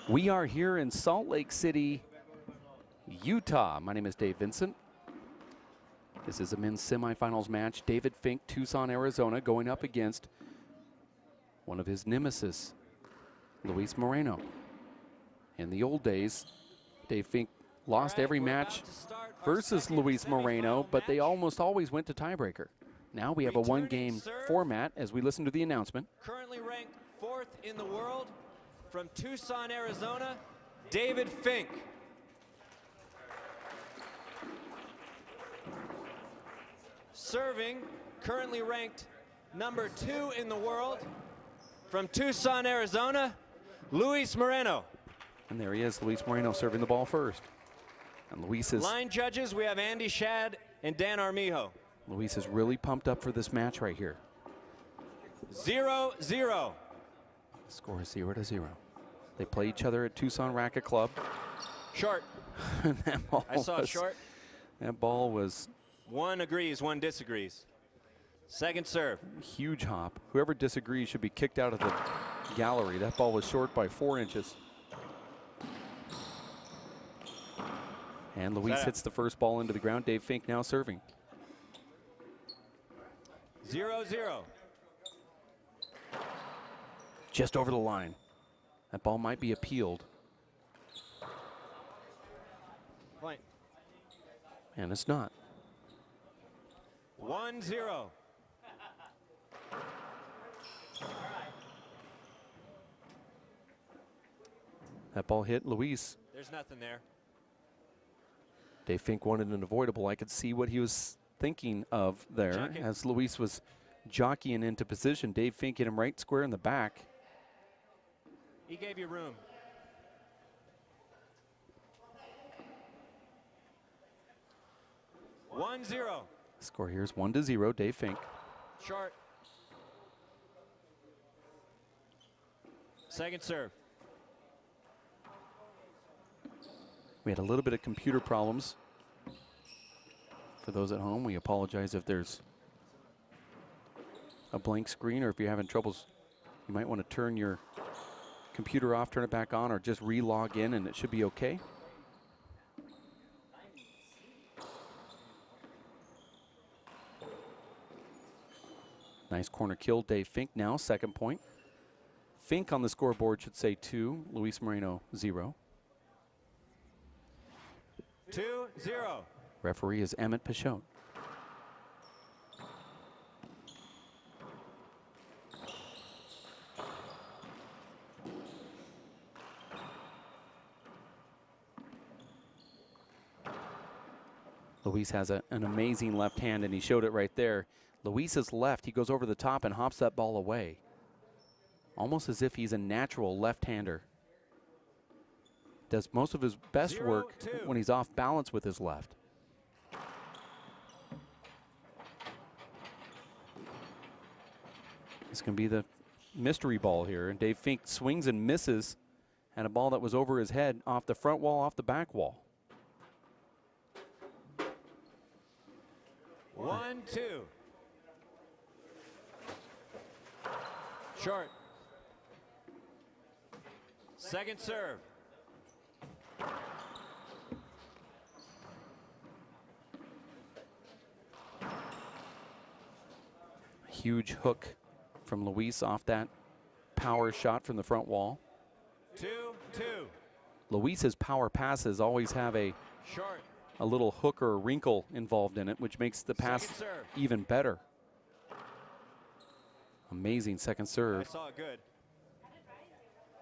We are here in Salt Lake City, Utah. My name is Dave Vincent. This is a men's semifinals match. David Fink, Tucson, Arizona, going up against one of his nemesis, Luis Moreno. In the old days, Dave Fink lost every match versus Luis Moreno, but they almost always went to tiebreaker. Now we have a one-game format as we listen to the announcement. Currently ranked 4th in the world, from Tucson, Arizona, David Fink. Serving, currently ranked number 2 in the world, from Tucson, Arizona, Luis Moreno. And there he is, Luis Moreno serving the ball first. And Luis is... Line judges, we have Andy Shad and Dan Armijo. Luis is really pumped up for this match right here. 0-0. Score is 0-0. They play each other at Tucson Racket Club. Short. That ball I saw it short. That ball was... One agrees, one disagrees. Second serve. Huge hop. Whoever disagrees should be kicked out of the gallery. That ball was short by 4 inches. And Luis hits the first ball into the ground. Dave Fink now serving. 0-0. Just over the line. That ball might be appealed. Point. And it's not. 1-0. That ball hit Luis. There's nothing there. Dave Fink wanted an avoidable. I could see what he was thinking of there as Luis was jockeying into position. Dave Fink hit him right square in the back. He gave you room. One zero. Score here is 1-0, Dave Fink. Short. Second serve. We had a little bit of computer problems. For those at home, we apologize if there's a blank screen, or if you're having troubles, you might want to turn your computer off, turn it back on, or just re-log in and it should be okay. Nice corner kill, Dave Fink now, second point. Fink on the scoreboard should say 2, Luis Moreno 0. 2-0. Referee is Emmett Pichot. Luis has an amazing left hand, and he showed it right there. Luis's left, he goes over the top and hops that ball away. Almost as if he's a natural left-hander. Does most of his best work when he's off balance with his left. This can be the mystery ball here, and Dave Fink swings and misses, and a ball that was over his head off the front wall, off the back wall. 1-2. Short. Second serve. Huge hook from Luis off that power shot from the front wall. 2-2. Luis's power passes always have a little hook or a wrinkle involved in it, which makes the pass even better. Amazing second serve. I saw it good.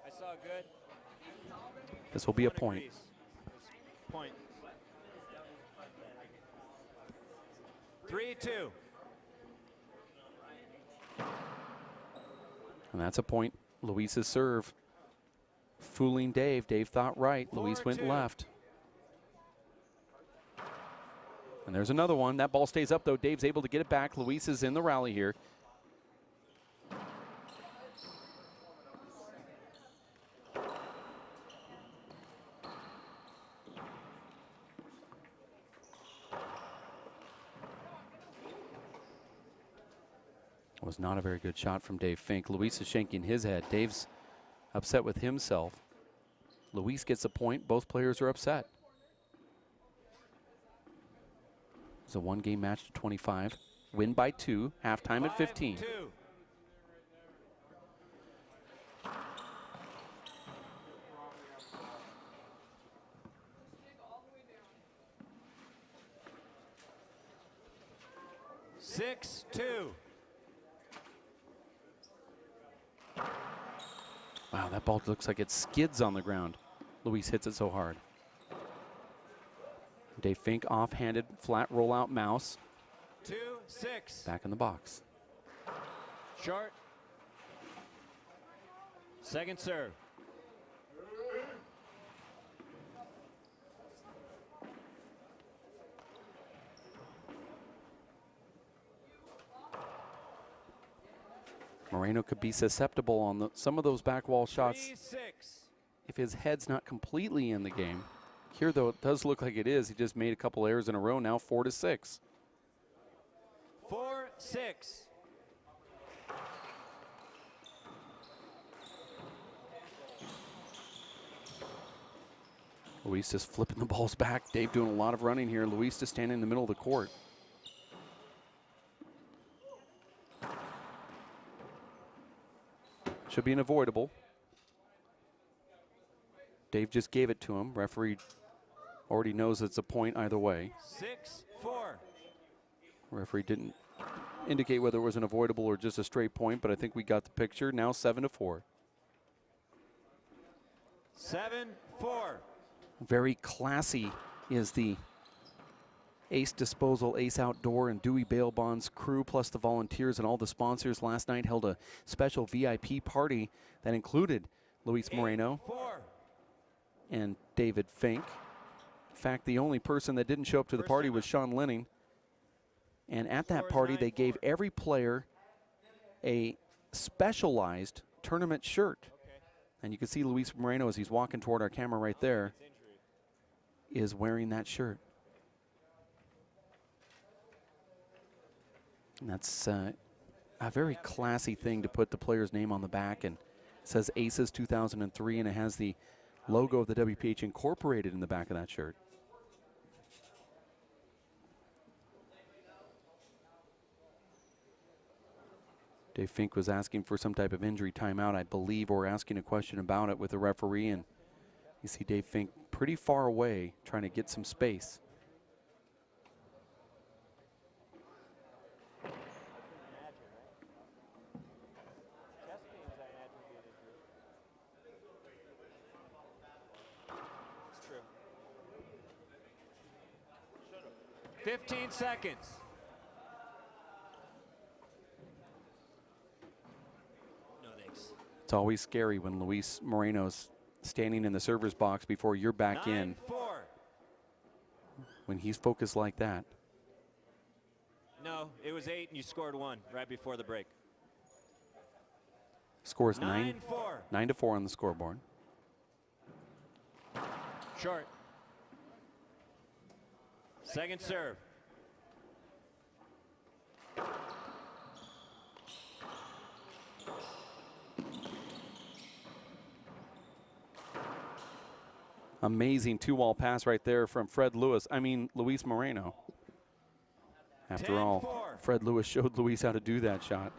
I saw it good. This will be a point. Point. 3-2. And that's a point. Luis's serve. Fooling Dave. Dave thought right. Luis went left. And there's another one. That ball stays up, though. Dave's able to get it back. Luis is in the rally here. Was not a very good shot from Dave Fink. Luis is shaking his head. Dave's upset with himself. Luis gets a point. Both players are upset. It's a one-game match to 25. Win by 2. Halftime at 15. 5-2. Six, 2. Wow, that ball looks like it skids on the ground. Luis hits it so hard. Dave Fink off-handed flat rollout mouse. 2-6. Back in the box. Short. Second serve. Moreno could be susceptible on some of those back wall shots 3-6. if his head's not completely in the game. Here, though, it does look like it is. He just made a couple errors in a row, now 4-6. 4-6. Luis just flipping the balls back. Dave doing a lot of running here. Luis just standing in the middle of the court. Should be an avoidable. Dave just gave it to him. Referee already knows it's a point either way. 6-4. Referee didn't indicate whether it was an avoidable or just a straight point, but I think we got the picture. Now 7-4. 7-4. Very classy is the Ace Disposal, Ace Outdoor, and Dewey Bail Bonds crew, plus the volunteers and all the sponsors. Last night held a special VIP party that included Luis Moreno 8-4. and David Fink. In fact, the only person that didn't show up to the party was Sean Lenning. And at that party, they gave every player a specialized tournament shirt. And you can see Luis Moreno, as he's walking toward our camera right there, is wearing that shirt. And that's a very classy thing to put the player's name on the back. And it says Aces 2003, and it has the logo of the WPH incorporated in the back of that shirt. Dave Fink was asking for some type of injury timeout, I believe, or asking a question about it with the referee. And you see Dave Fink pretty far away trying to get some space. It's true. 15 seconds. No thanks. It's always scary when Luis Moreno's standing in the server's box before you're back in. 9-4. When he's focused like that. No, it was 8 and you scored 1 right before the break. Scores 9-4. 9-4 on the scoreboard. Short. Second serve. Amazing two-wall pass right there from Luis Moreno. After all, 10-4. Fred Lewis showed Luis how to do that shot.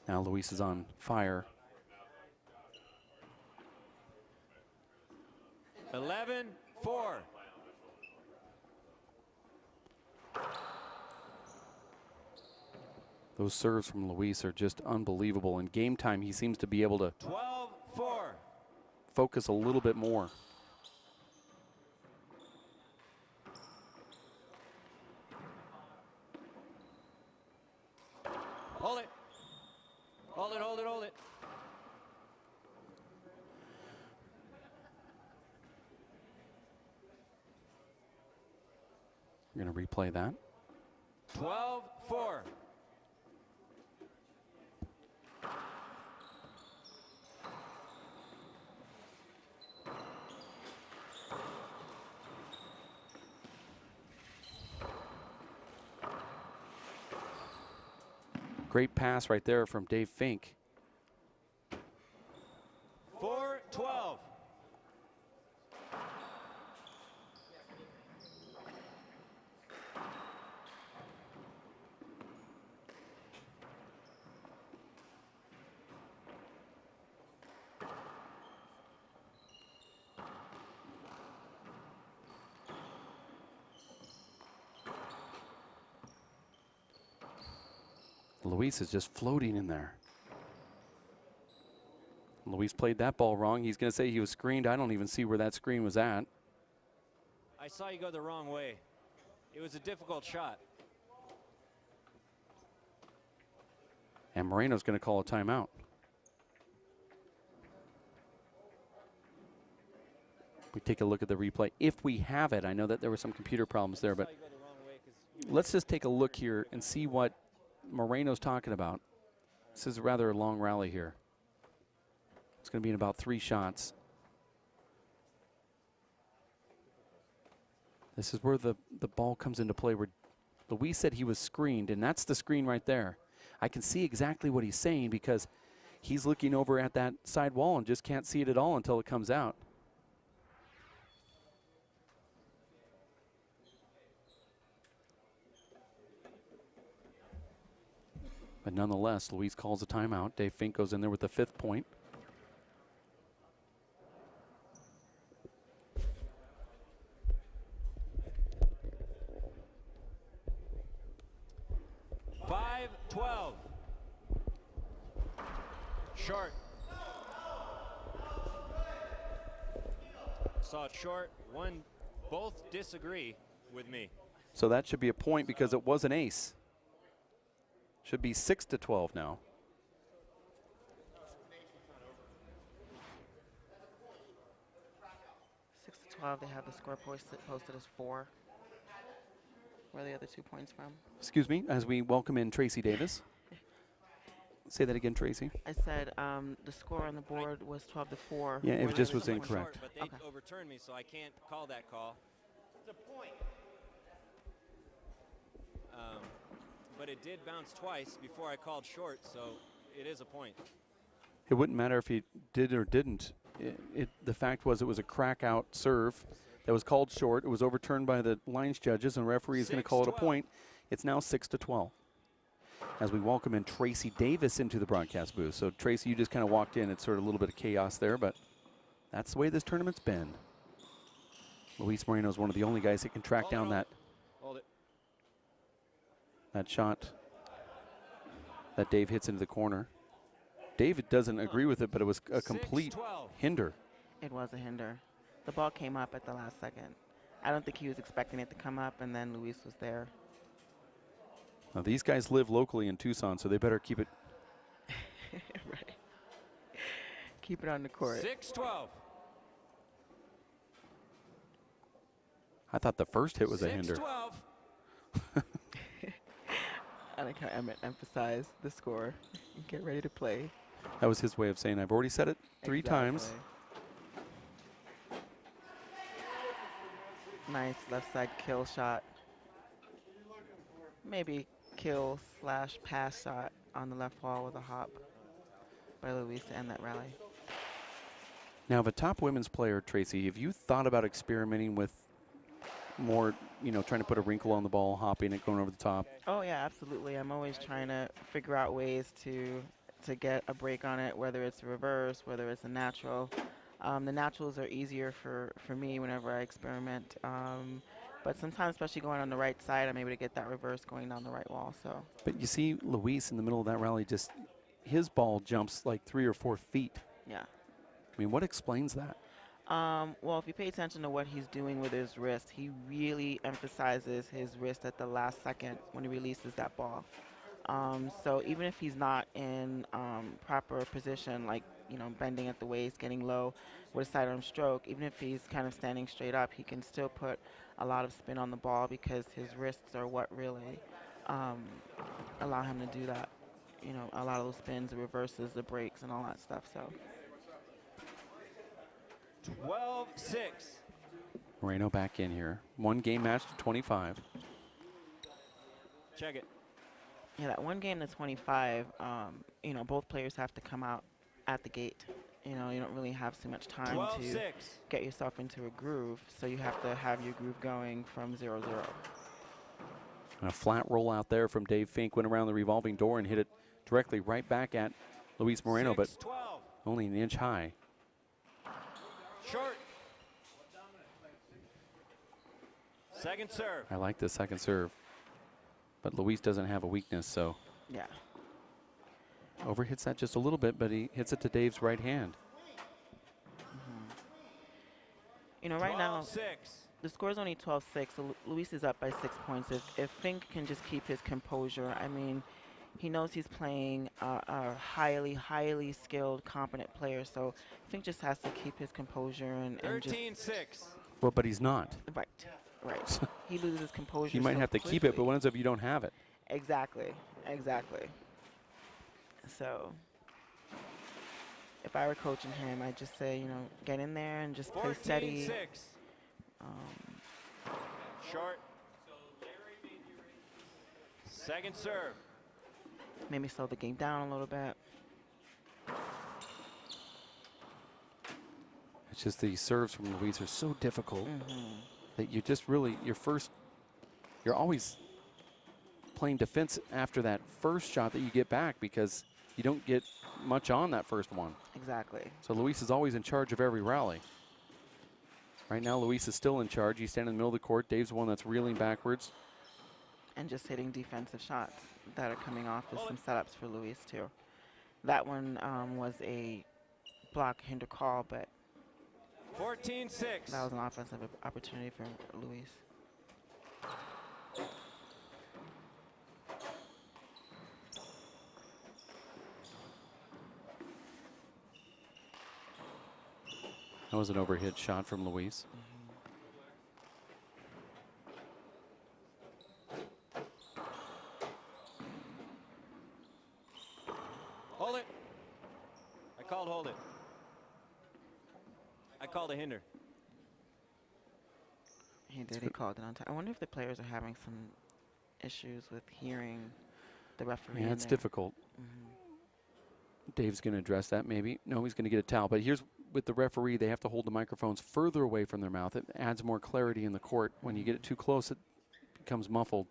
Now Luis is on fire. 11-4. Those serves from Luis are just unbelievable. In game time, he seems to be able to 12-4. focus a little bit more. Hold it. Hold it, hold it, hold it. We're going to replay that. 12-4. Great pass right there from Dave Fink. Luis is just floating in there. Luis played that ball wrong. He's going to say he was screened. I don't even see where that screen was at. I saw you go the wrong way. It was a difficult shot. And Moreno's going to call a timeout. We take a look at the replay. If we have it, I know that there were some computer problems there, but let's just take a look here and see what Moreno's talking about. This is rather a long rally here. It's going to be in about 3 shots. This is where the ball comes into play, where Luis said he was screened, and that's the screen right there. I can see exactly what he's saying because he's looking over at that side wall and just can't see it at all until it comes out. But nonetheless, Luis calls a timeout. Dave Fink goes in there with the 5th point. Short. Saw it short. Both disagree with me. So that should be a point because it was an ace. Should be 6-12 now. 6-12. They have the score posted as 4. Where are the other 2 points from? Excuse me, as we welcome in Tracy Davis. Say that again, Tracy. I said the score on the board was 12-4. Yeah, it just was incorrect. Short, but they overturned me, so I can't call that call. It's a point. But it did bounce twice before I called short, so it is a point. It wouldn't matter if he did or didn't. The fact was it was a crack out serve that was called short. It was overturned by the lines judges, and the referee is going to call it a point. It's now 6-12. As we welcome in Tracy Davis into the broadcast booth. So, Tracy, you just kind of walked in. It's sort of a little bit of chaos there, but that's the way this tournament's been. Luis Moreno is one of the only guys that can track down that shot that Dave hits into the corner. David doesn't agree with it, but it was a complete hinder. It was a hinder. The ball came up at the last second. I don't think he was expecting it to come up, and then Luis was there. Now, these guys live locally in Tucson, so they better keep it. Right. Keep it on the court. 6-12. I thought the first hit was a hinder. 6-12. I like how Emmett emphasized the score. Get ready to play. That was his way of saying, I've already said it 3 times. Nice left side kill shot. Maybe kill / pass shot on the left wall with a hop by Luis to end that rally. Now, if a top women's player, Tracy, have you thought about experimenting with more, trying to put a wrinkle on the ball, hopping it, going over the top? Oh yeah, absolutely. I'm always trying to figure out ways to get a break on it, whether it's a reverse, whether it's a natural. The naturals are easier for me whenever I experiment. But sometimes, especially going on the right side, I'm able to get that reverse going down the right wall. So. But you see Luis in the middle of that rally, just his ball jumps like 3 or 4 feet. Yeah. I mean, what explains that? Well, if you pay attention to what he's doing with his wrist, he really emphasizes his wrist at the last second when he releases that ball. So even if he's not in proper position, like, bending at the waist, getting low with a sidearm stroke, even if he's kind of standing straight up, he can still put a lot of spin on the ball because his wrists are what really allow him to do that. A lot of those spins, the reverses, the breaks, and all that stuff. So. 12-6. Moreno back in here. 1 game match to 25. Check it. Yeah, that 1 game to 25, both players have to come out at the gate. You don't really have too much time to get yourself into a groove, so you have to have your groove going from 0-0. A flat roll out there from Dave Fink, went around the revolving door and hit it directly right back at Luis Moreno, but only an inch high. Short. Second serve. I like the second serve, but Luis doesn't have a weakness, so. Yeah. Overhits that just a little bit, but he hits it to Dave's right hand. You know, right now, 12-6. the score is only 12-6, so Luis is up by 6 points. If Fink can just keep his composure, I mean, he knows he's playing a highly, highly skilled, competent player, so Fink just has to keep his composure and just... 13-6. Well, but he's not. Right. He loses his composure You might so have to keep it, but quickly. what ends up you don't have it. Exactly. So, if I were coaching him, I'd just say, you know, get in there and just play steady. 14-6. Short. Second serve. Maybe slow the game down a little bit. It's just the serves from Luis are so difficult that you just really, you're always playing defense after that first shot that you get back because you don't get much on that first one. Exactly. So Luis is always in charge of every rally. Right now, Luis is still in charge. He's standing in the middle of the court. Dave's the one that's reeling backwards. And just hitting defensive shots that are coming off with some setups for Luis, too. That one was a block hinder call, but 14-6. that was an offensive opportunity for Luis. That was an overhit shot from Luis. Hold it. I called hold it. I called a hinder. He did. He called it on time. I wonder if the players are having some issues with hearing the referee. Yeah, it's difficult. Dave's going to address that maybe. No, he's going to get a towel. But here's with the referee, they have to hold the microphones further away from their mouth. It adds more clarity in the court. When you get it too close, it becomes muffled.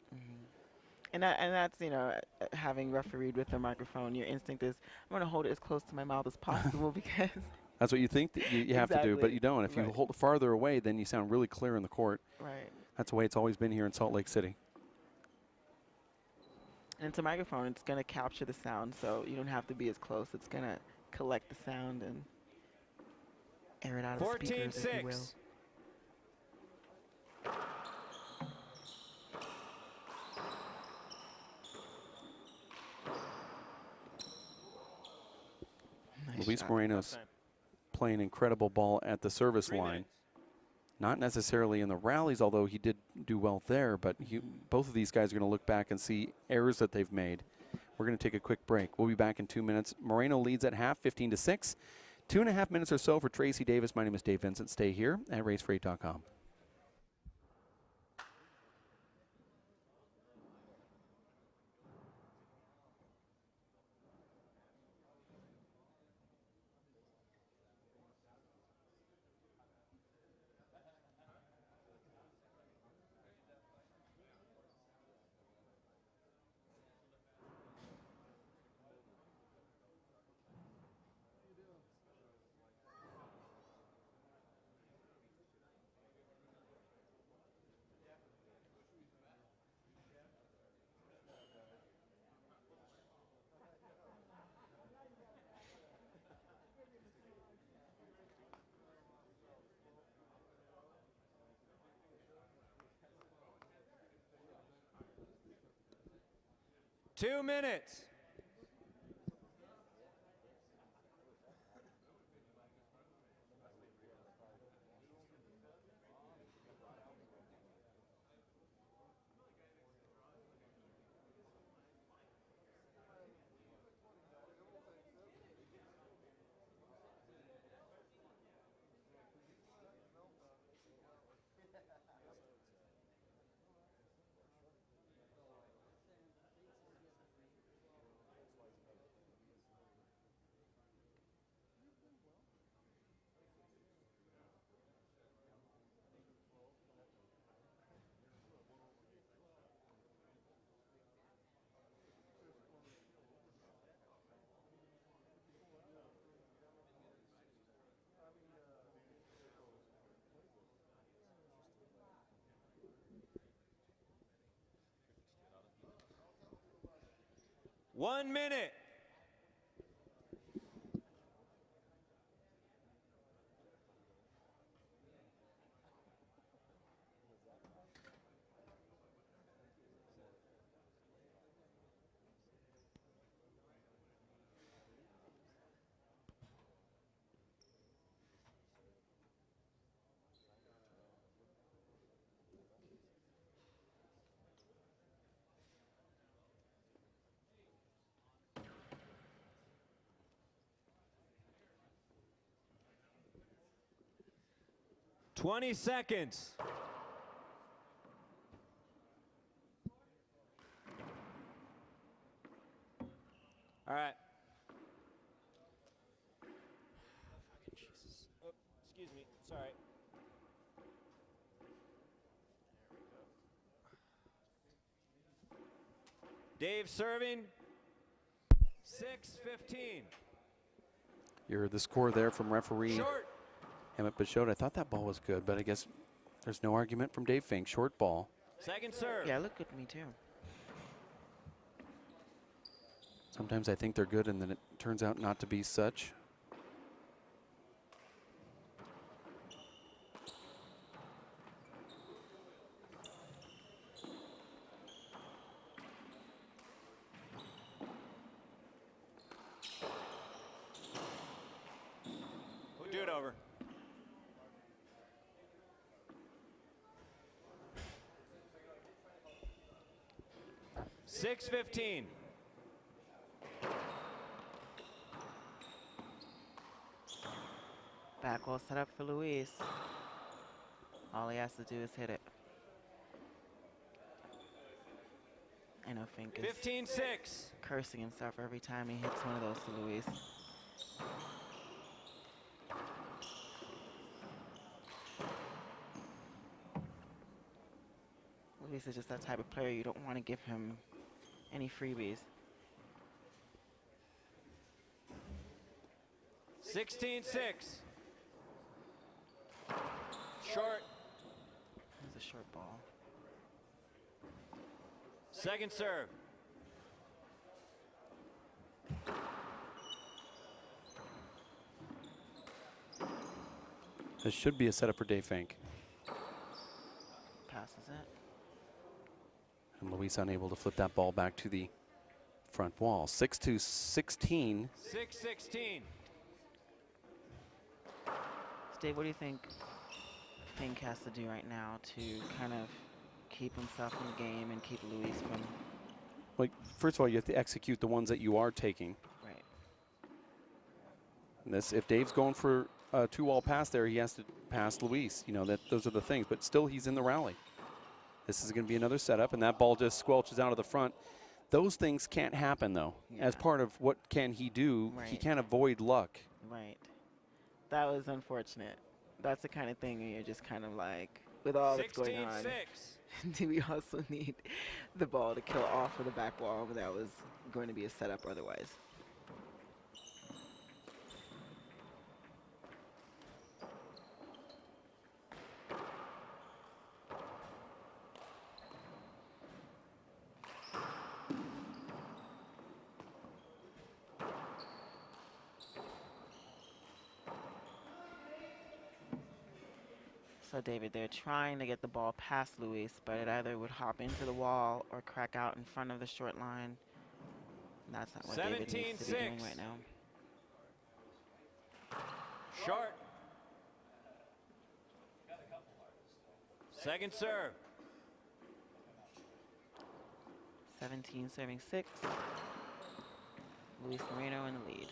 And that's, you know, having refereed with a microphone, your instinct is, I'm going to hold it as close to my mouth as possible because... That's what you think that you have to do, but you don't. If you hold it farther away, then you sound really clear in the court. Right. That's the way it's always been here in Salt Lake City. And it's a microphone. It's going to capture the sound, so you don't have to be as close. It's going to collect the sound and air it out of the speakers, if you will. 14-6. Nice Luis shot. Moreno's playing incredible ball at the service line. Not necessarily in the rallies, although he did do well there, but both of these guys are going to look back and see errors that they've made. We're going to take a quick break. We'll be back in 2 minutes. Moreno leads at half, 15-6. 2.5 minutes or so for Tracy Davis. My name is Dave Vincent. Stay here at racefreight.com. Two minutes. One minute. 20 seconds. All right. Fucking Jesus. Oh, excuse me. Sorry. Dave serving. 6-15. You heard the score there from referee Short. Emmett Bichot. I thought that ball was good, but I guess there's no argument from Dave Fink. Short ball. Second serve. Yeah, it looked good to me too. Sometimes I think they're good, and then it turns out not to be such. We'll do it over. $6-15. Back wall set up for Luis. All he has to do is hit it. I know Fink is 15-6. cursing himself every time he hits one of those to Luis. Luis is just that type of player you don't want to give him any freebies. 16-6. Short. It's a short ball. Second serve. This should be a setup for Dave Fink. Passes it. And Luis unable to flip that ball back to the front wall. 6-16. 6-16. Dave, what do you think Fink has to do right now to kind of keep himself in the game and keep Luis from... Well, first of all, you have to execute the ones that you are taking. Right. And this, if Dave's going for a two-wall pass there, he has to pass Luis. You know, those are the things. But still, he's in the rally. This is going to be another setup, and that ball just squelches out of the front. Those things can't happen, though. Yeah. As part of what can he do, he Right. can't avoid luck. Right. That was unfortunate. That's the kind of thing where you're just kind of like, with all that's going on, 16-6. do we also need the ball to kill off of the back wall? That was going to be a setup otherwise. So David, they're trying to get the ball past Luis, but it either would hop into the wall or crack out in front of the short line. And that's not what David needs to be doing 17-6. right now. Short. Second serve. 17 serving 6. Luis Moreno in the lead.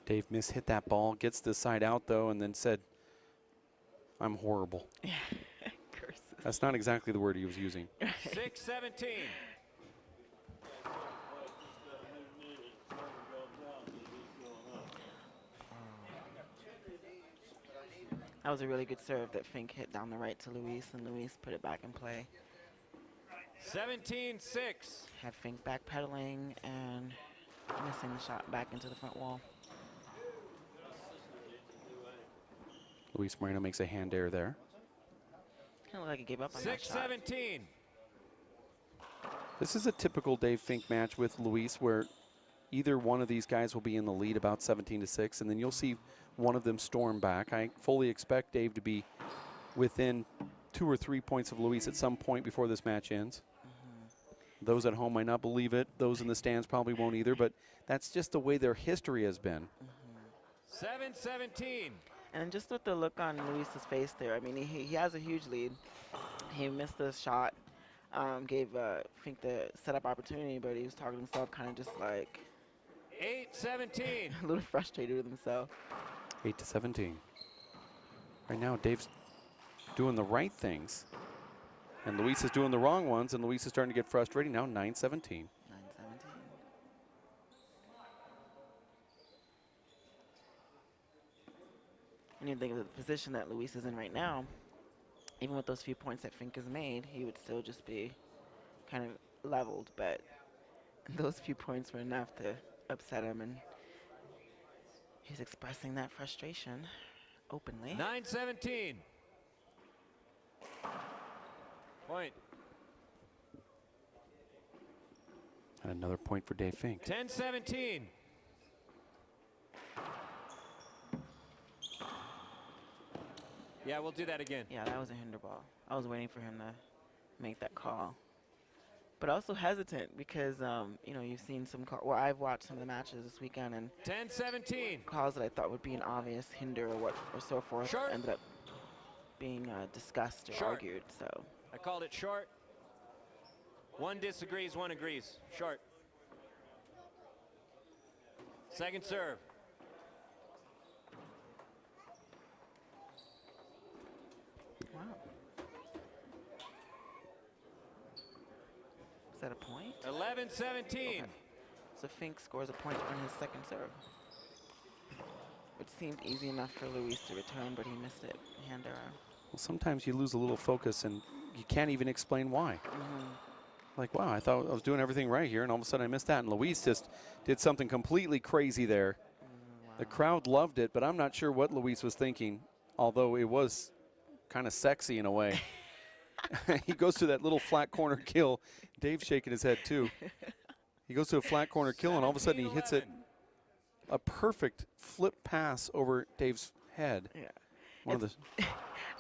Dave hit that ball, gets the side out, though, and then said, I'm horrible. Curses. That's not exactly the word he was using. 6-17. That was a really good serve that Fink hit down the right to Luis, and Luis put it back in play. 17-6. Had Fink backpedaling and missing the shot back into the front wall. Luis Moreno makes a hand error there. Kind of looked like he gave up on that shot. 6-17. This is a typical Dave Fink match with Luis where either one of these guys will be in the lead about 17-6, and then you'll see one of them storm back. I fully expect Dave to be within 2 or 3 points of Luis at some point before this match ends. Those at home might not believe it. Those in the stands probably won't either, but that's just the way their history has been. 7-17. And just with the look on Luis's face there, I mean, he has a huge lead. He missed the shot, gave Fink the setup opportunity, but he was targeting himself, kind of just like 8-17. a little frustrated with himself. 8-17. Right now, Dave's doing the right things, and Luis is doing the wrong ones, and Luis is starting to get frustrated. Now 9-17. 9-17. And you think of the position that Luis is in right now, even with those few points that Fink has made, he would still just be kind of leveled. But those few points were enough to upset him, and he's expressing that frustration openly. 9-17. Point. And another point for Dave Fink. 10-17. Yeah, we'll do that again. Yeah, that was a hinder ball. I was waiting for him to make that call. But also hesitant because, you know, you've seen some well, I've watched some of the matches this weekend, and 10-17. calls that I thought would be an obvious hinder or so forth Short. ended up being discussed or Short. argued. So I called it short. One disagrees, one agrees. Short. Second serve. wow. Is that a point? 11-17. Okay. So Fink scores a point on his second serve, which seemed easy enough for Luis to return, but he missed it. Hand error. Well, sometimes you lose a little focus, and you can't even explain why. Like, wow, I thought I was doing everything right here, and all of a sudden I missed that. And Luis just did something completely crazy there. Wow. The crowd loved it, but I'm not sure what Luis was thinking, although it was kind of sexy in a way. He goes to that little flat corner kill. Dave's shaking his head, too. He goes to a flat corner kill, and all of a sudden he hits it. A perfect flip pass over Dave's head. Yeah. One of the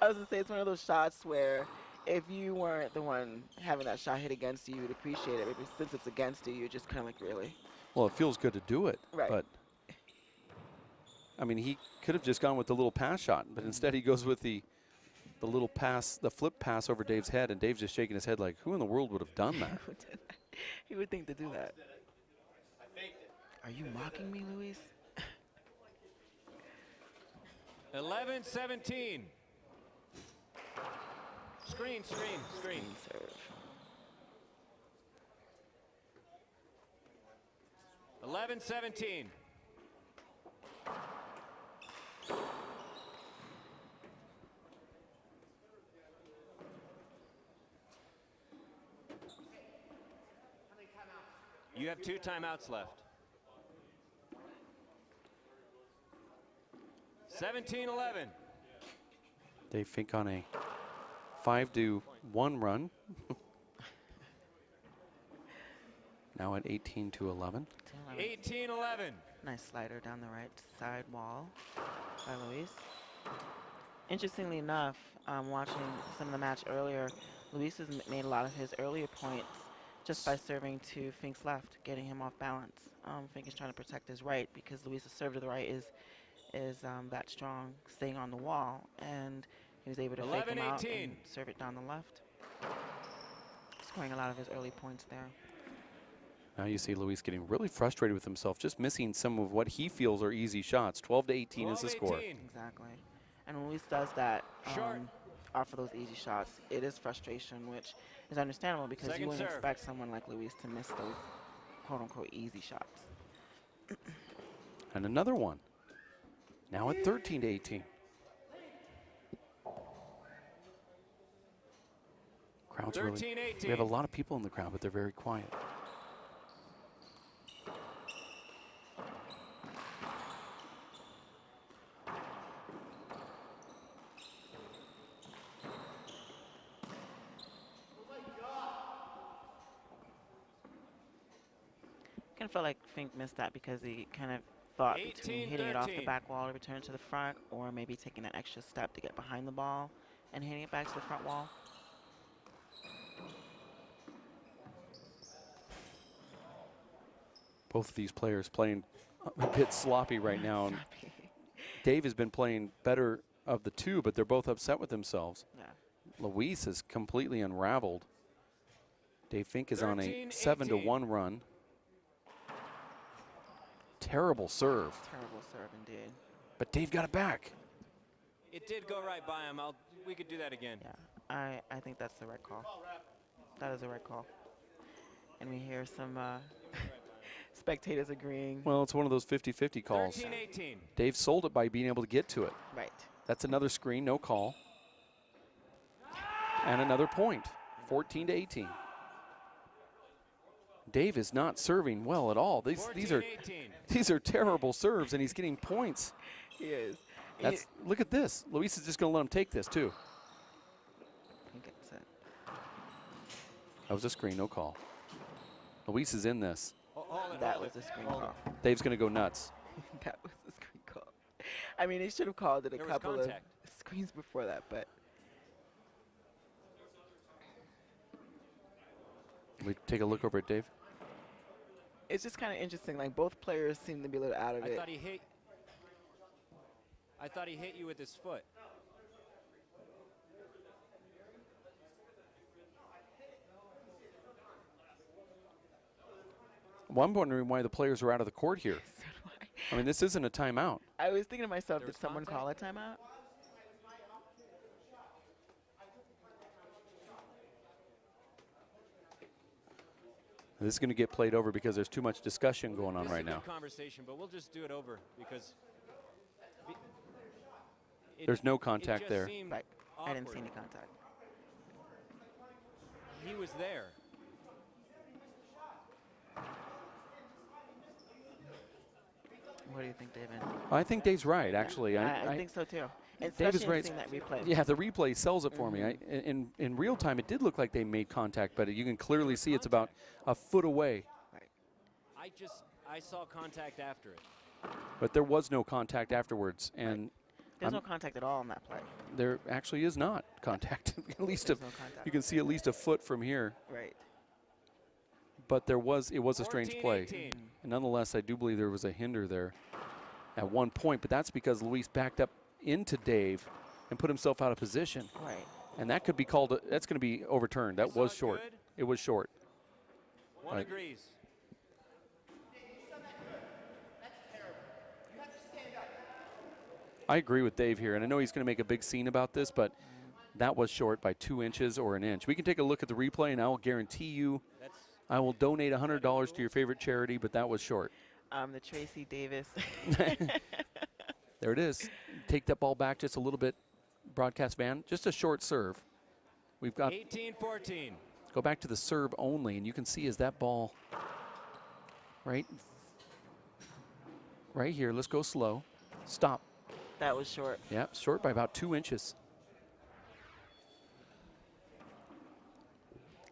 I was going to say, it's one of those shots where if you weren't the one having that shot hit against you, you'd appreciate it. But since it's against you, you're just kind of like, really? Well, it feels good to do it. Right. But, I mean, he could have just gone with the little pass shot, but instead he goes with the little pass, the flip pass over Dave's head, and Dave's just shaking his head like, who in the world would have done that? He would think to do that. Are you mocking me, Luis? 11-17. Screen. Serve. 11-17. You have 2 timeouts left. 17-11. Dave Fink on a 5-1 run. Now at 18-11. 18-11. Nice slider down the right side wall by Luis. Interestingly enough, watching some of the match earlier, Luis has made a lot of his earlier points just by serving to Fink's left, getting him off balance. Fink is trying to protect his right because Luis's serve to the right is that strong, staying on the wall, and he was able to fake him out and serve it down the left, scoring a lot of his early points there. Now you see Luis getting really frustrated with himself, just missing some of what he feels are easy shots. 12-18 is the score. Exactly. And when Luis does that off of those easy shots, it is frustration, which is understandable because you wouldn't expect someone like Luis to miss those quote-unquote easy shots. And another one. Now at 13-18. Crowd's really, we have a lot of people in the crowd, but they're very quiet. Kind of felt like Fink missed that because he kind of thought between hitting it off the back wall to return to the front, or maybe taking an extra step to get behind the ball and hitting it back to the front wall. Both of these players playing a bit sloppy right now. And Dave has been playing better of the two, but they're both upset with themselves. Yeah. Luis is completely unraveled. Dave Fink is on a 13-18. 7-1 run. Terrible serve. Terrible serve indeed. But Dave got it back. It did go right by him. We could do that again. Yeah, I think that's the right call. That is the right call. And we hear some spectators agreeing. Well, it's one of those 50-50 calls. 13-18. Dave sold it by being able to get to it. Right. That's another screen, no call. And another point, 14-18. Dave is not serving well at all. These are terrible serves, and he's getting points. He is. Look at this. Luis is just going to let him take this too. He gets it. That was a screen, no call. Luis is in this. That was a screen call. Dave's going to go nuts. That was a screen call. I mean, he should have called it a There was couple of contact. screens before that, but We take a look over at Dave. it's just kind of interesting. Like, both players seem to be a little out of it. I thought he hit you with his foot. Well, I'm wondering why the players are out of the court here. So do I mean, this isn't a timeout. I was thinking to myself, There did was someone call a contact? timeout? This is going to get played over because there's too much discussion going on This right is a now. good conversation, but we'll just do it over because There's no it contact just there. seemed Right. I didn't see awkward. any contact. He was there. What do you think, David? I think Dave's right, actually. I think so too. Dave is Especially right. seeing that replay. Yeah, the replay sells it for me. In real time, it did look like they made contact, but you can clearly see it's about a foot away. Right. I saw contact after it. But there was no contact afterwards, and There's no contact at all on that play. there actually is not contact. At least There's no contact. you can see at least a foot from here. Right. But it was a strange play. 14-18. And nonetheless, I do believe there was a hinder there at one point, but that's because Luis backed up into Dave and put himself out of position. Right. And that could be called, that's going to be overturned. That I was saw it short. good. It was short. One Right. agrees. I agree with Dave here, and I know he's going to make a big scene about this, but that was short by 2 inches or an inch. We can take a look at the replay, and I will guarantee you I will donate $100 to your favorite charity, but that was short. The Tracy Davis. There it is. Take that ball back just a little bit, broadcast van. Just a short serve. We've got, 18-14. go back to the serve only, and you can see is that ball right here. Let's go slow. Stop. That was short. Yep, short by about 2 inches.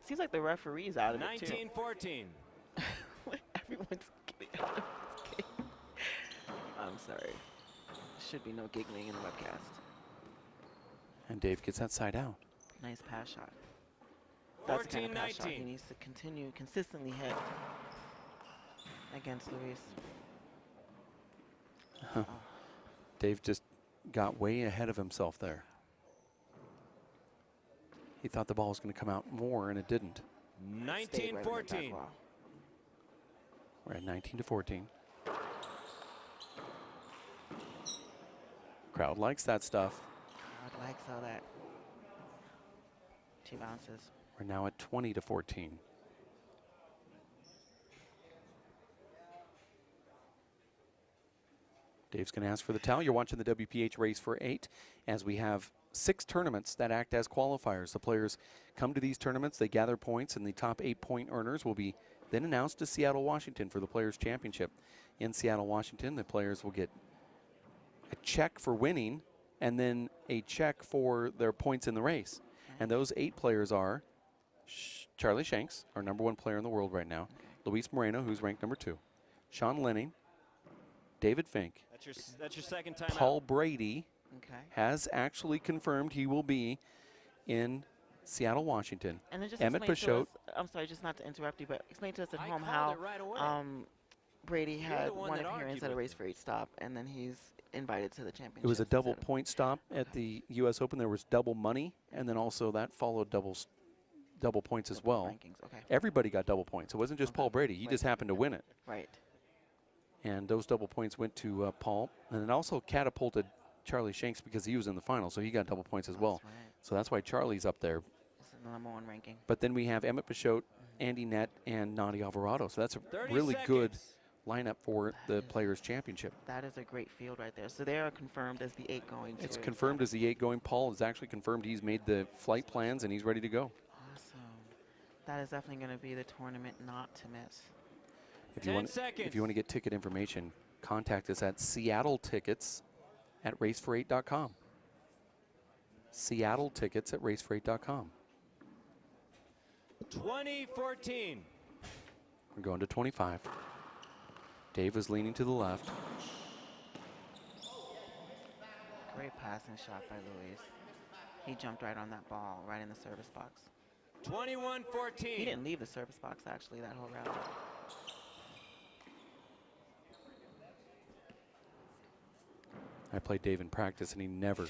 Seems like the referee's out of it too. 19-14. Everyone's getting out of this game. I'm sorry. Should be no giggling in the webcast. And Dave gets that side out. Nice pass shot. That's the kind of pass shot he 14-19. needs to consistently hit against Luis. Dave just got way ahead of himself there. He thought the ball was going to come out more, and it didn't. Stayed right on the back 19-14. wall. We're at 19-14. Crowd likes that stuff. Crowd likes all that. 2 bounces. We're now at 20-14. Dave's going to ask for the towel. You're watching the WPH Race for 8 as we have 6 tournaments that act as qualifiers. The players come to these tournaments, they gather points, and the top 8-point earners will be then announced to Seattle, Washington for the Players' Championship. In Seattle, Washington, the players will get a check for winning and then a check for their points in the race. And those 8 players are Charlie Shanks, our #1 player in the world right now, Luis Moreno, who's ranked #2, Sean Lenning, David Fink, That's your second time Paul out. Brady Okay. has actually confirmed he will be in Seattle, Washington. And then just Emmett explain to Pachot. us, I'm sorry, just not to interrupt you, but explain to us at I home called how it right away. Brady had the one one that appearance argued at a with race me. for 8 stop, and then he's invited to the championship. It was a double point stop at the U.S. Open. There was double money, and then also that followed double points as well. Rankings. Okay. Everybody got double points. It wasn't just Paul Brady. He just happened to win it. Right. And those double points went to Paul. And it also catapulted Charlie Shanks because he was in the final, so he got double points as well. Right. So that's why Charlie's up there. This is the #1 ranking. But then we have Emmett Pichot, Andy Nett, and Nadi Alvarado. So that's a 30 really good seconds. lineup for the Players' Championship. That is a great field right there. So they are confirmed as the 8 going to. It's confirmed as the 8 going. Paul is actually confirmed he's made the flight plans and he's ready to go. Awesome. That is definitely going to be the tournament not to miss. If you 10 want, seconds. if you want to get ticket information, contact us at seattletickets@racefor8.com. Seattletickets@racefor8.com. 2014. We're going to 25. Dave is leaning to the left. Great passing shot by Luis. He jumped right on that ball, right in the service box. 21-14. He didn't leave the service box, actually, that whole round. I played Dave in practice, and he never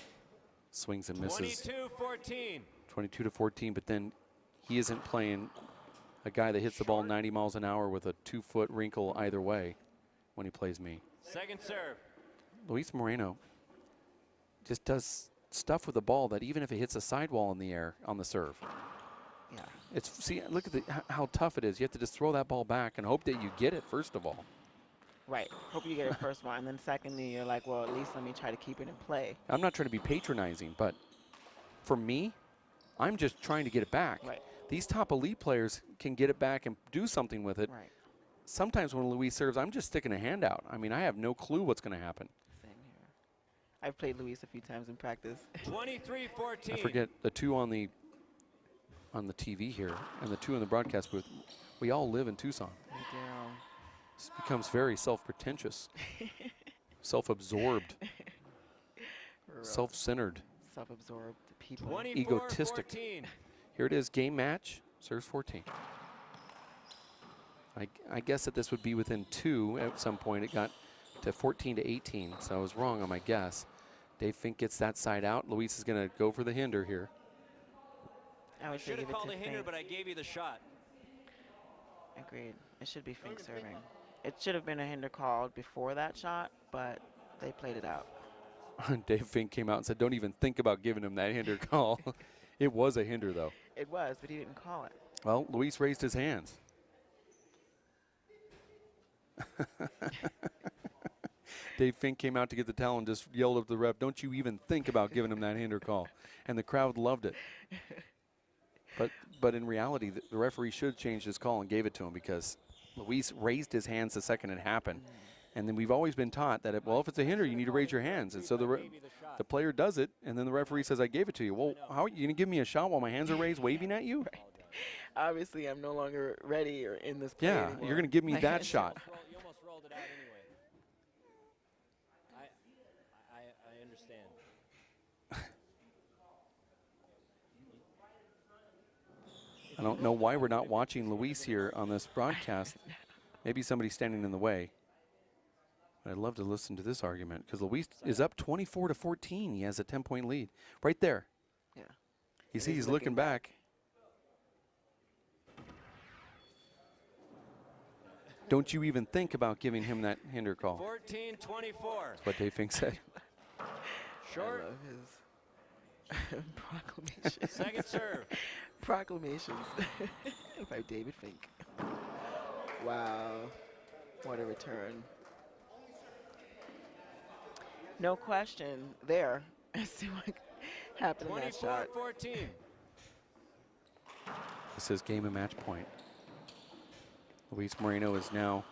swings and misses. 22-14. 22-14, but then he isn't playing a guy that hits the ball 90 miles an hour with a 2-foot wrinkle either way when he plays me. Second serve. Luis Moreno just does stuff with the ball that even if it hits a sidewall in the air on the serve. Yeah. See, look at how tough it is. You have to just throw that ball back and hope that you get it, first of all. Right. Hope you get it first one. And then secondly, you're like, well, at least let me try to keep it in play. I'm not trying to be patronizing, but for me, I'm just trying to get it back. Right. These top elite players can get it back and do something with it. Right. Sometimes when Luis serves, I'm just sticking a hand out. I mean, I have no clue what's going to happen. Same here. I've played Luis a few times in practice. 23-14. I forget the 2 on the TV here and the 2 in the broadcast booth. We all live in Tucson. We do. This becomes very self-pretentious, self-absorbed, self-centered, Self-absorbed people. 24-14. egotistic. Here it is, game match, serves 14. I guess that this would be within 2 at some point. It got to 14-18, so I was wrong on my guess. Dave Fink gets that side out. Luis is going to go for the hinder here. I would say Should give have it called to a hinder, Fink. but I gave you the shot. Agreed. It should be Fink serving. It should have been a hinder called before that shot, but they played it out. Dave Fink came out and said, don't even think about giving him that hinder call. It was a hinder, though. It was, but he didn't call it. Well, Luis raised his hands. Dave Fink came out to get the towel and just yelled at the ref, don't you even think about giving him that hinder call. And the crowd loved it. But in reality, the referee should have changed his call and gave it to him because Luis raised his hands the second it happened. And then we've always been taught that, if it's a hinder, you need to raise your hands. And so the player does it, and then the referee says, I gave it to you. Well, how are you going to give me a shot while my hands are raised waving at you? Right. Obviously, I'm no longer ready or in this play Yeah, anymore. you're going to give me My that hands- shot. You almost rolled it out anyway. I understand. I don't know why we're not watching Luis here on this broadcast. Maybe somebody's standing in the way. But I'd love to listen to this argument because Luis is up 24-14. He has a 10-point lead. Right there. Yeah. You see he's looking back. Don't you even think about giving him that hinder call. 14-24. That's what Dave Fink said. Short. I love his proclamation. Second serve. Proclamations by David Fink. Wow. What a return. No question there as to what happened in that shot. 24-14. This is game and match point. Luis Moreno is now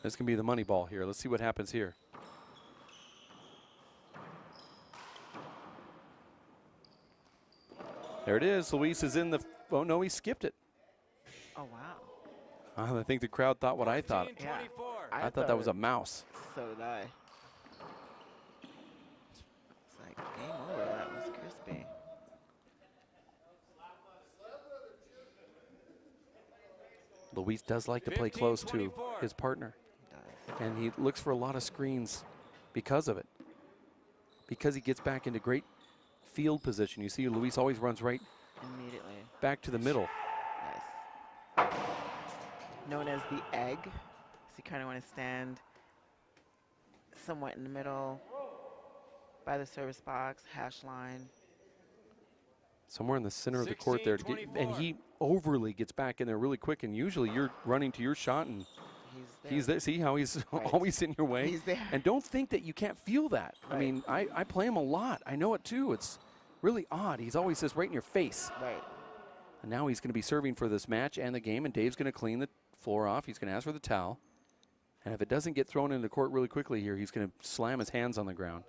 this can be the money ball here. Let's see what happens here. There it is. Luis is in the. Oh no, he skipped it. Oh wow. I think the crowd thought what I thought. 14-24. Yeah. I thought that was a mouse. So did I. Luis does like to play close to 15-24. his partner, He does. and he looks for a lot of screens because of it. Because he gets back into great field position. You see Luis always runs right Immediately. back to the middle. Nice. Known as the egg. So you kind of want to stand somewhat in the middle by the service box, hash line. Somewhere in the center of the court there. And he overly gets back in there really quick, and usually you're running to your shot, and he's there. See how he's Right. always in your way? He's there. And don't think that you can't feel that. I Right. mean, I play him a lot. I know it too. It's really odd. He's always just right in your face. Right. And now he's going to be serving for this match and the game, and Dave's going to clean the floor off. He's going to ask for the towel. And if it doesn't get thrown into the court really quickly here, he's going to slam his hands on the ground.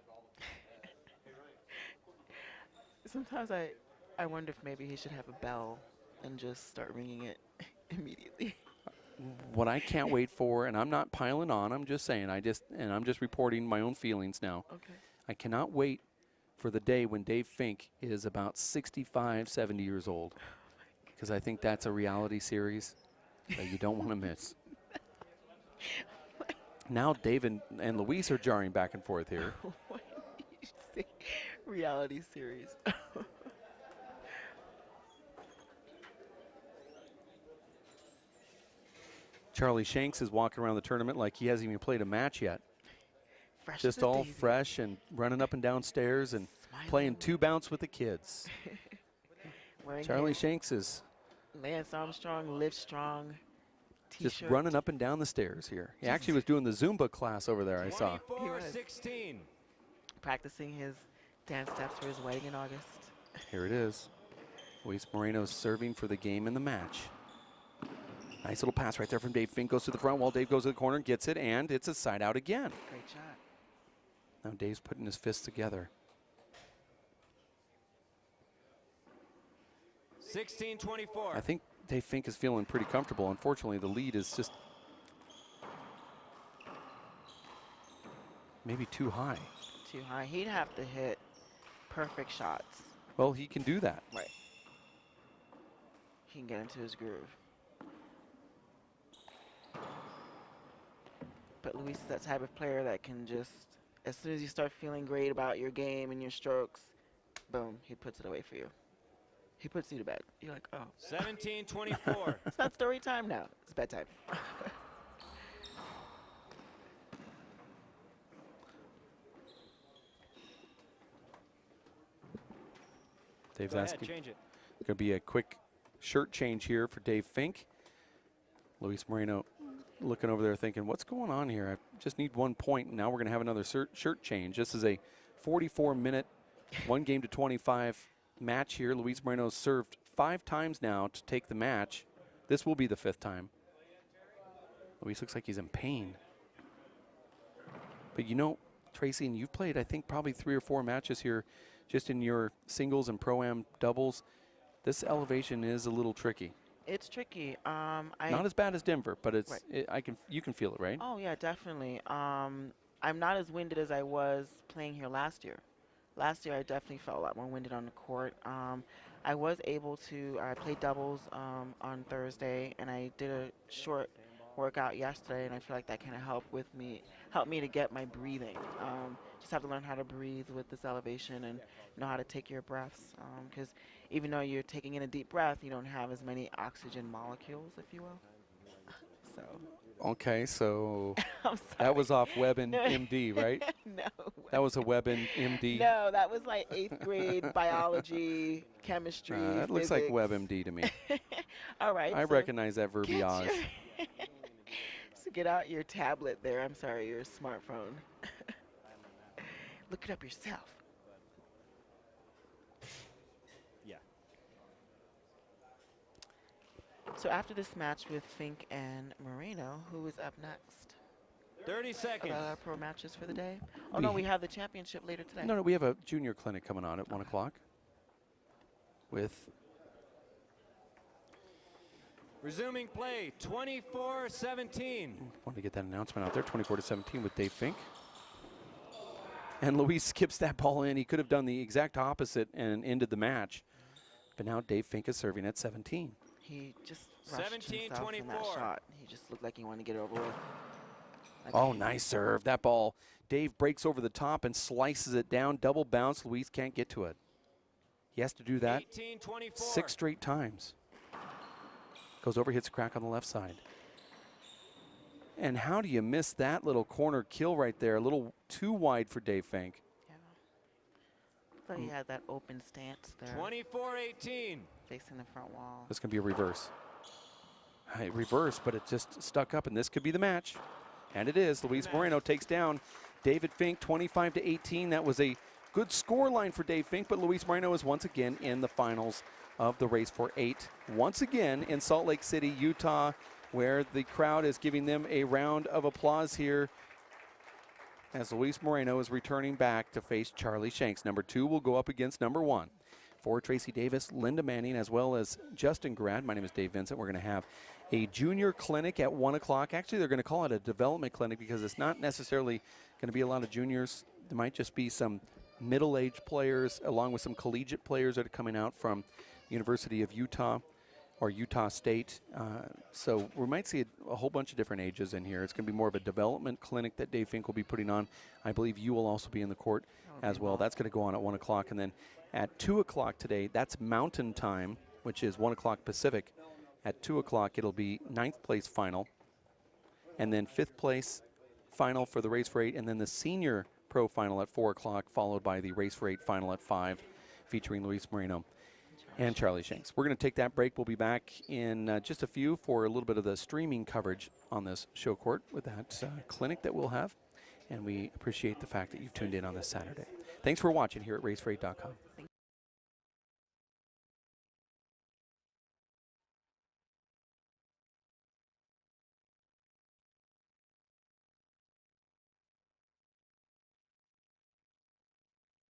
Sometimes I wonder if maybe he should have a bell and just start ringing it immediately. What I can't wait for, and I'm not piling on, I'm just saying, I'm just reporting my own feelings now. Okay. I cannot wait for the day when Dave Fink is about 65, 70 years old. Because I think that's a reality series that you don't want to miss. Now Dave and Luis are jarring back and forth here. What did you say? Reality series. Charlie Shanks is walking around the tournament like he hasn't even played a match yet. Fresh as Just a all daisy. fresh and running up and down stairs and Smiling. playing two bounce with the kids. Wearing Charlie his Shanks is Lance Armstrong, Live Strong just t-shirt. running up and down the stairs here. He actually was doing the Zumba class over there, I saw. 24-16. Practicing his dance steps for his wedding in August. Here it is. Luis Moreno serving for the game and the match. Nice little pass right there from Dave Fink. Goes to the front while Dave goes to the corner, gets it, and it's a side out again. Great shot. Now Dave's putting his fists together. 16-24. I think Dave Fink is feeling pretty comfortable. Unfortunately, the lead is just maybe too high. Too high. He'd have to hit perfect shots. Well, he can do that. Right. He can get into his groove. But Luis is that type of player that can just, as soon as you start feeling great about your game and your strokes, boom, he puts it away for you. He puts you to bed. You're like, oh. 17-24. It's not story time now. It's bedtime. Dave's Go ahead, asking. change it. Going to be a quick shirt change here for Dave Fink. Luis Moreno looking over there thinking, what's going on here? I just need 1 point, and now we're going to have another shirt change. This is a 44-minute, 1 game to 25 match here. Luis Moreno's served 5 times now to take the match. This will be the 5th time. Luis looks like he's in pain. But you know, Tracy, and you've played, I think, probably 3 or 4 matches here just in your singles and pro-am doubles. This elevation is a little tricky. It's tricky. Not as bad as Denver, but it's Right. you can feel it, right? Oh yeah, definitely. I'm not as winded as I was playing here last year. Last year I definitely felt a lot more winded on the court. I was able to. I played doubles on Thursday, and I did a short workout yesterday, and I feel like that kind of helped me to get my breathing. Just have to learn how to breathe with this elevation and know how to take your breaths. Because even though you're taking in a deep breath, you don't have as many oxygen molecules, if you will. So. Okay, so I'm sorry. that was off Web and No. MD, right? No. That was a Web and MD. No, that was like 8th grade biology, chemistry. That looks like physics. WebMD to me. All right. I so recognize that get verbiage. your- so get out your tablet there. I'm sorry, your smartphone. Look it up yourself. Yeah. So after this match with Fink and Moreno, who is up next? 30 seconds. Our pro matches for the day. Oh no, we have the championship later today. No, we have a junior clinic coming on at 1 o'clock with Resuming play, 24-17. wanted to get that announcement out there, 24-17 with Dave Fink. And Luis skips that ball in. He could have done the exact opposite and ended the match. But now Dave Fink is serving at 17. He just rushed himself in that 17-24. shot. He just looked like he wanted to get it over with. Oh, Again. nice serve. That ball, Dave breaks over the top and slices it down. Double bounce. Luis can't get to it. He has to do that 18-24. 6 straight times. Goes over, hits a crack on the left side. And how do you miss that little corner kill right there? A little too wide for Dave Fink. Yeah. Thought he had that open stance there, 24-18. facing the front wall. This can be a reverse. Reverse, but it just stuck up, and this could be the match. And it is. Luis Moreno takes down David Fink 25-18. That was a good score line for Dave Fink, but Luis Moreno is once again in the finals of the race for 8. Once again in Salt Lake City, Utah, where the crowd is giving them a round of applause here as Luis Moreno is returning back to face Charlie Shanks. Number 2 will go up against number 1. For Tracy Davis, Linda Manning, as well as Justin Grad. My name is Dave Vincent. We're going to have a junior clinic at 1 o'clock. Actually, they're going to call it a development clinic because it's not necessarily going to be a lot of juniors. There might just be some middle-aged players along with some collegiate players that are coming out from the University of Utah or Utah State. So we might see a whole bunch of different ages in here. It's going to be more of a development clinic that Dave Fink will be putting on. I believe you will also be in the court as well. That's going to go on at 1 o'clock. And then at 2 o'clock today, that's Mountain Time, which is 1 o'clock Pacific. At 2 o'clock, it'll be 9th place final, and then 5th place final for the race for 8, and then the senior pro final at 4 o'clock, followed by the race for 8 final at 5, featuring Luis Moreno and Charlie Shanks. We're going to take that break. We'll be back in just a few for a little bit of the streaming coverage on this show court with that clinic that we'll have, and we appreciate the fact that you've tuned in on this Saturday. Thanks for watching here at racefor8.com.